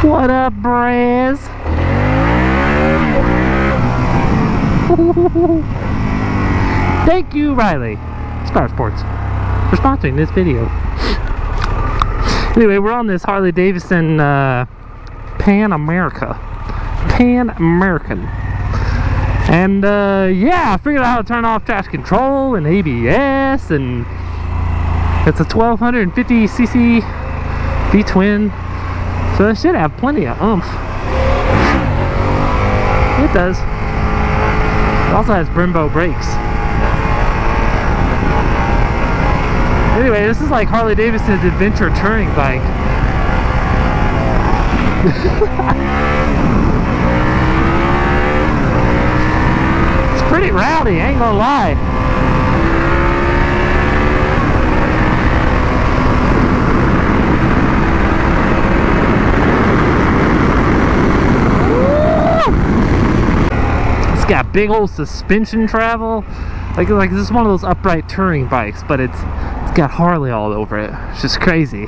What up, Braz? Thank you, Riley Star Sports, for sponsoring this video. Anyway, we're on this Harley Davidson Pan American. And yeah, I figured out how to turn off traction control and ABS, and it's a 1250cc V-twin, so it should have plenty of oomph. It does. It also has Brembo brakes. Anyway, this is like Harley Davidson's adventure touring bike. It's pretty rowdy, ain't gonna lie. It's got big old suspension travel. Like this is one of those upright touring bikes, but it's got Harley all over it. It's just crazy.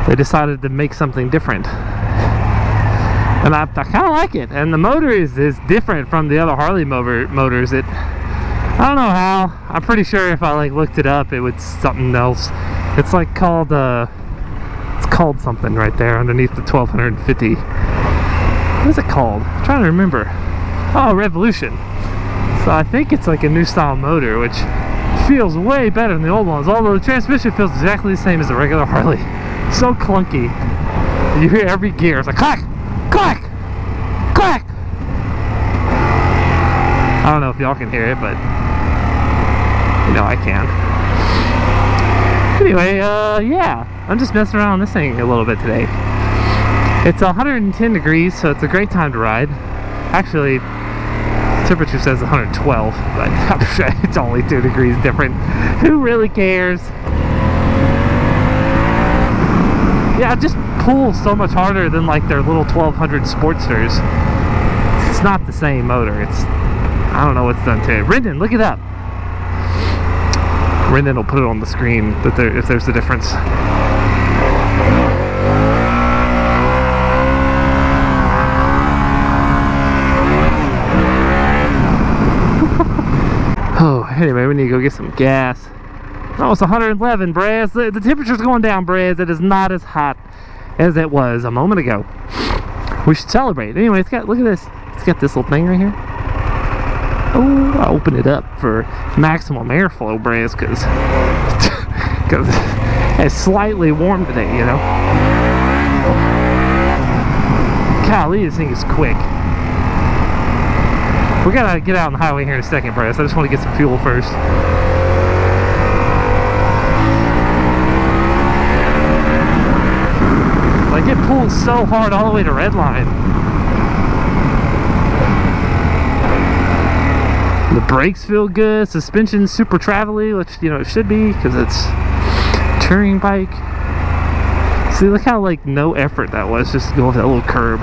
They decided to make something different, and I kind of like it. And the motor is different from the other Harley motors. I don't know how. I'm pretty sure if I like looked it up, it was something else. It's like called it's called something right there underneath the 1250. What is it called? I'm trying to remember. Oh, Revolution. So I think it's like a new style motor, which feels way better than the old ones, although the transmission feels exactly the same as the regular Harley. So clunky. You hear every gear, it's like clack, clack, clack. I don't know if y'all can hear it, but you know I can. Anyway, yeah, I'm just messing around on this thing a little bit today. It's 110 degrees, so it's a great time to ride. Actually, temperature says 112, but I'm sure it's only 2 degrees different. Who really cares? Yeah, it just pulls so much harder than like their little 1200 Sportsters. It's not the same motor. I don't know what's done to it. Rendon, look it up. Rendon will put it on the screen if there's a difference. Oh, anyway, we need to go get some gas. Oh, it's 111, Braz. The temperature's going down, Braz. It is not as hot as it was a moment ago. We should celebrate. Anyway, look at this. It's got this little thing right here. Oh, I open it up for maximum airflow, Braz, because it's slightly warm today, you know. Golly, this thing is quick. We gotta get out on the highway here in a second, Braz. I just want to get some fuel first. Like, it pulls so hard all the way to Redline. The brakes feel good. Suspension's super travel-y, which, you know, it should be, because it's a touring bike. See, look how, like, no effort that was just to go over that little curb.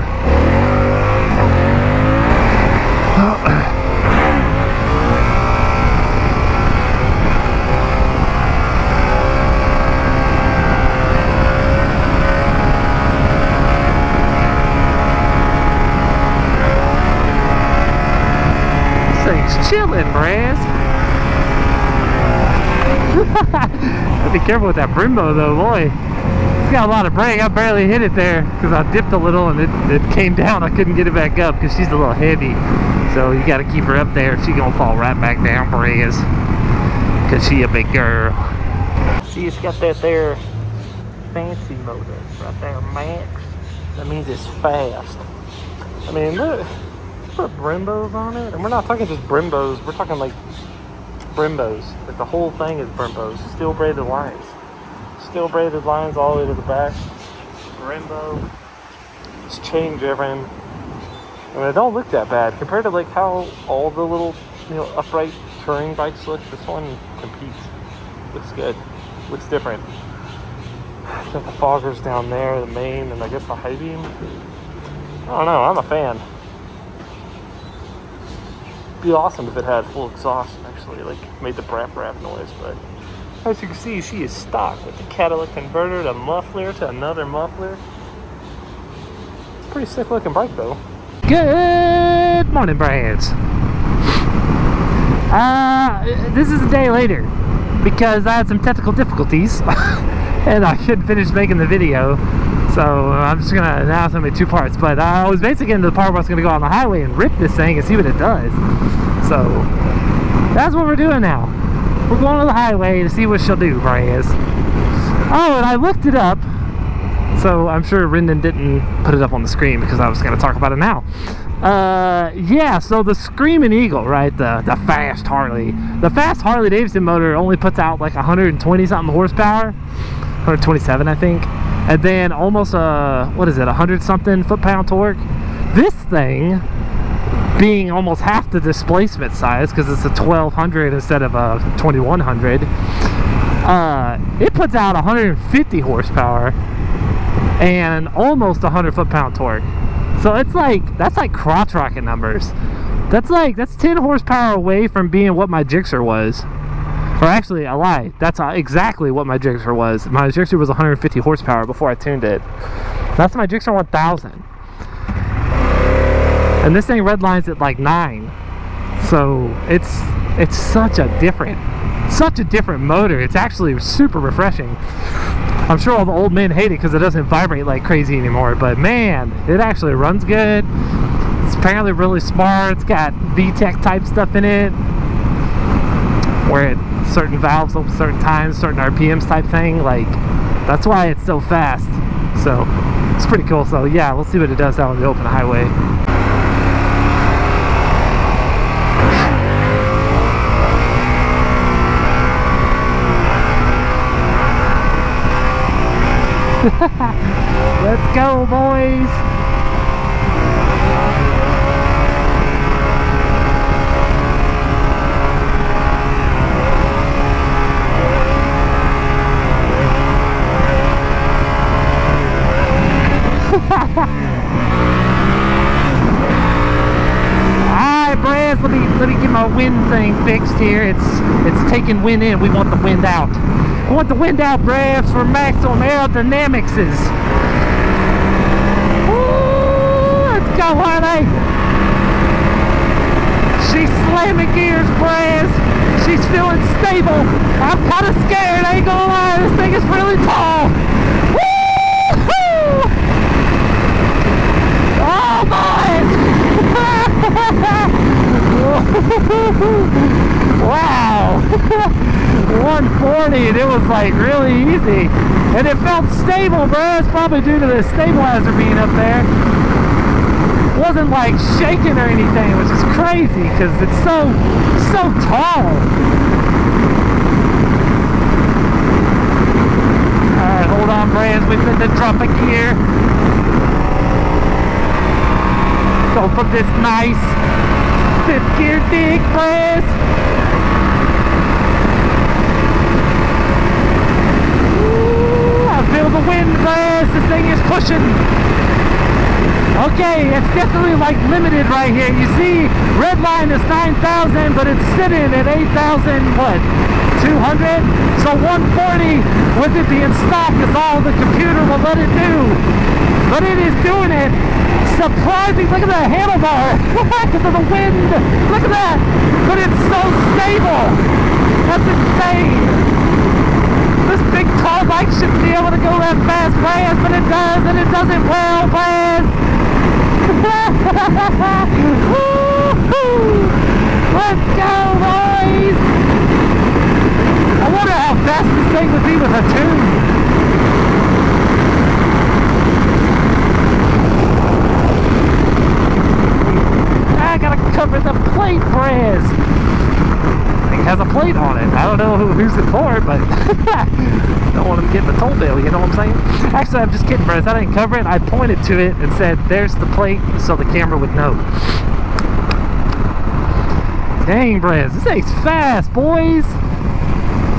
Chilling, Braz. Be careful with that Brembo though, boy. It's got a lot of brake. I barely hit it there because I dipped a little and it came down. I couldn't get it back up because she's a little heavy. So you got to keep her up there. She's gonna fall right back down, Braz, because she a big girl. See, it's got that there fancy motor right there, max. That means it's fast. I mean, look. Put Brembos on it, and we're not talking just Brembos, we're talking like Brembos. Like the whole thing is Brembos. Steel braided lines. Steel braided lines all the way to the back. Brembo. Just chain driven. I mean, it don't look that bad compared to like how all the little, you know, upright touring bikes look. This one competes. Looks good. Looks different. Got the foggers down there, the main, and I guess the high beam. I don't know, I'm a fan. Be awesome if it had full exhaust, actually, like made the brap noise, but as you can see, she is stock with the catalytic converter, the muffler to another muffler. pretty sick looking bike though. Good morning, Brands. This is a day later because I had some technical difficulties and I couldn't finish making the video. So I'm just gonna now it's gonna be two parts. But I was basically getting to the part where I was gonna go on the highway and rip this thing and see what it does. So that's what we're doing now. We're going to the highway to see what she'll do, Brands. Oh, and I looked it up. So I'm sure Rendon didn't put it up on the screen because I was going to talk about it now. Yeah, so the Screaming Eagle, right, the fast Harley. The fast Harley Davidson motor only puts out like 120 something horsepower, 127 I think, and then almost what is it, 100 something foot-pound torque. This thing, being almost half the displacement size because it's a 1200 instead of a 2100, it puts out 150 horsepower and almost 100 foot-pound torque. So it's like, that's like crotch rocket numbers. That's 10 horsepower away from being what my Gixxer was. Or actually, I lied. That's exactly what my Gixxer was. My Gixxer was 150 horsepower before I tuned it. That's my Gixxer 1000. And this thing redlines at like 9. So it's such a different motor. It's actually super refreshing. I'm sure all the old men hate it because it doesn't vibrate like crazy anymore, but man, it actually runs good. It's apparently really smart. It's got VTEC type stuff in it where certain valves open certain times, certain RPMs type thing. Like, that's why it's so fast. So it's pretty cool. So yeah, we'll see what it does out on the open highway. Let's go, boys. Alright, Brad, let me get my wind thing fixed here. It's taking wind in. We want the wind out. I want the wind out, Bravs, for maximum aerodynamics. Let's go, Harley. She's slamming gears, Bravs. She's feeling stable. I'm kind of scared, I ain't gonna lie. This thing is really tall. Woo-hoo! Oh, boys! Wow. 140, and it was like really easy, and it felt stable, bro. It's probably due to the stabilizer being up there. It wasn't like shaking or anything, which is crazy because it's so tall. Alright, hold on, Brands, we fit the drop a gear. Go for this nice 5th gear dig, Brands. Feel the wind, Brands. This thing is pushing. Okay, it's definitely like limited right here. You see, red line is 9,000, but it's sitting at 8,000, what, 200? So 140 with it being stock is all the computer will let it do. But it is doing it. Surprising. Look at that handlebar. Because of the wind. Look at that. But it's so stable. That's insane. This big tall bike shouldn't be able to go that fast, Brands, but it does, and it does it well, Brands. Let's go, boys. I wonder how fast this thing would be with a tune. I gotta cover the plate, Brands. It has a plate on it. I don't know who's it for, but don't want them getting the toll bill, you know what I'm saying? Actually, I'm just kidding, Brands. I didn't cover it. I pointed to it and said, there's the plate, so the camera would know. Dang, Brands, this thing's fast, boys.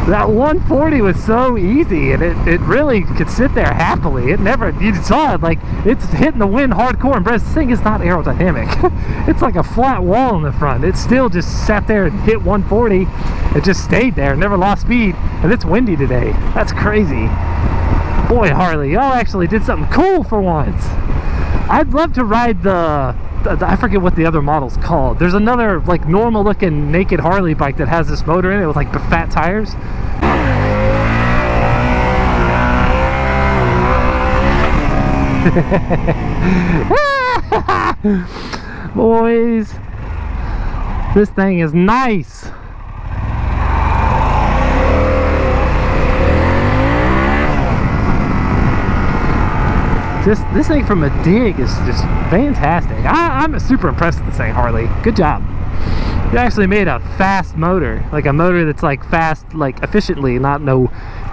That 140 was so easy, and it really could sit there happily. It never, you saw it, like, it's hitting the wind hardcore, and Brands, this thing is not aerodynamic. It's like a flat wall in the front. It still just sat there and hit 140. It just stayed there, never lost speed, and it's windy today. That's crazy. Boy, Harley, y'all actually did something cool for once. I'd love to ride the I forget what the other model's called. There's another like normal looking naked Harley bike that has this motor in it with like fat tires. Boys, this thing is nice. This thing from a dig is just fantastic. I'm super impressed with this thing, Harley. Good job. You actually made a fast motor, like a motor that's like fast, like efficiently, not no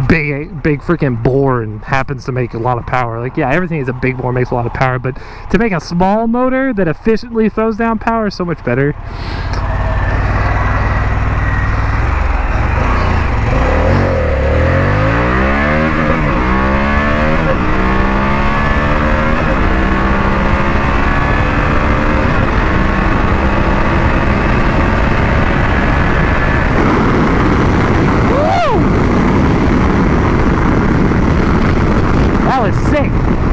big freaking bore and happens to make a lot of power. Like, yeah, everything is a big bore makes a lot of power, but to make a small motor that efficiently throws down power is so much better.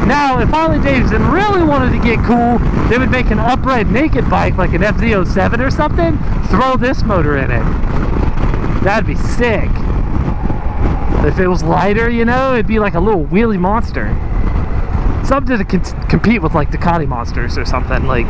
Now, if Harley Davidson really wanted to get cool, they would make an upright naked bike like an FZ07 or something, throw this motor in it. That'd be sick. If it was lighter, you know, it'd be like a little wheelie monster. Something to compete with like Ducati monsters or something. Like,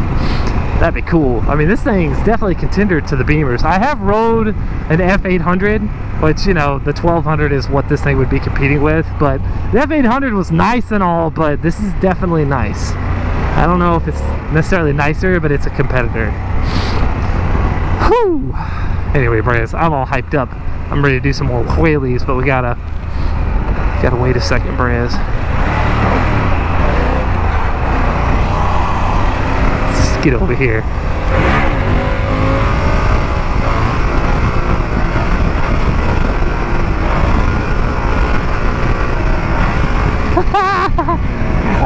that'd be cool. I mean, this thing's definitely a contender to the Beamers. I have rode an F800, which, you know, the 1200 is what this thing would be competing with, but the F800 was nice and all, but this is definitely nice. I don't know if it's necessarily nicer, but it's a competitor. Whew. Anyway, Braz, I'm all hyped up. I'm ready to do some more wheelies, but we gotta wait a second, Braz. Let's get over here.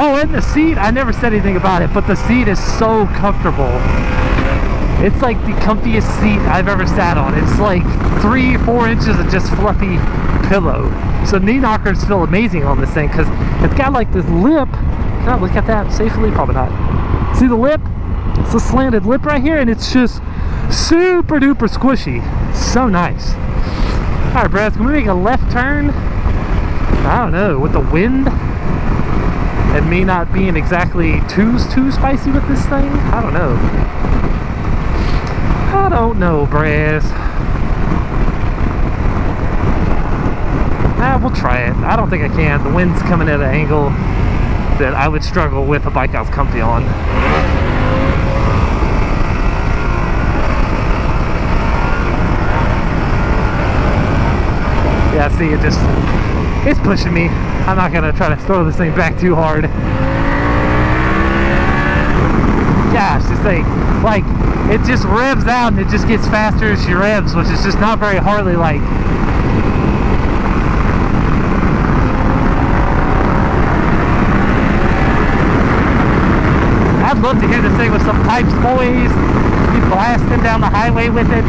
Oh, and the seat, I never said anything about it, but the seat is so comfortable. It's like the comfiest seat I've ever sat on. It's like 3-4 inches of just fluffy pillow. So knee knockers feel amazing on this thing because it's got like this lip. Can I look at that safely? Probably not. See the lip? It's a slanted lip right here, and it's just super duper squishy. It's so nice. All right, Brad, can we make a left turn? I don't know, with the wind and me not being exactly too spicy with this thing. I don't know. I don't know, Braz. We'll try it. I don't think I can. The wind's coming at an angle that I would struggle with a bike I was comfy on. Yeah, see, it's pushing me. I'm not gonna try to throw this thing back too hard. Gosh, this thing, like, it just revs out and it just gets faster as she revs, which is just not very Harley-like. I'd love to hear this thing with some pipes, boys. Be blasting down the highway with it.